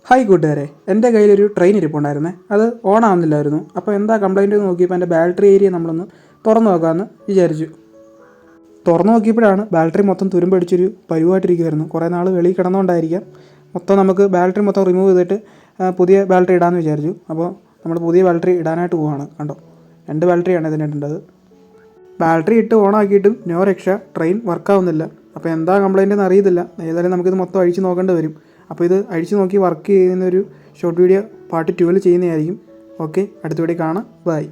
Hi കൂട്ടുകാരെ, എൻ്റെ കയ്യിലൊരു ട്രെയിൻ ഇരിപ്പുണ്ടായിരുന്നേ. അത് ഓൺ ആവുന്നില്ലായിരുന്നു. അപ്പോൾ എന്താ കംപ്ലൈൻറ്റ് നോക്കിയപ്പോൾ എൻ്റെ ബാറ്ററി ഏരിയ നമ്മളൊന്ന് തുറന്നു നോക്കാമെന്ന് വിചാരിച്ചു. തുറന്നു നോക്കിയപ്പോഴാണ് ബാറ്ററി മൊത്തം തുരുമ്പടിച്ചൊരു പരുവായിട്ടിരിക്കുമായിരുന്നു. കുറേ നാൾ വെളിയിൽ കിടന്നുകൊണ്ടായിരിക്കാം. നമുക്ക് ബാറ്ററി മൊത്തം റിമൂവ് ചെയ്തിട്ട് പുതിയ ബാറ്ററി ഇടാമെന്ന് വിചാരിച്ചു. അപ്പോൾ നമ്മൾ പുതിയ ബാറ്ററി ഇടാനായിട്ട് പോവുകയാണ്. കണ്ടോ, 2 ബാറ്ററിയാണ് ഇതിനിടേണ്ടത്. ബാറ്ററി ഇട്ട് ഓണാക്കിയിട്ടും നോ രക്ഷ, ട്രെയിൻ വർക്കാവുന്നില്ല. അപ്പോൾ എന്താ കംപ്ലൈൻറ്റ് എന്ന് അറിയത്തില്ല. ഏതായാലും നമുക്കിത് മൊത്തം അഴിച്ച് നോക്കേണ്ടി വരും. അപ്പോൾ ഇത് അഴിച്ച് നോക്കി വർക്ക് ചെയ്യുന്നൊരു ഷോർട്ട് വീഡിയോ പാർട്ട് 2 ചെയ്യുന്നതായിരിക്കും. ഓക്കെ, അടുത്ത വീഡിയോ കാണാം. ബൈ.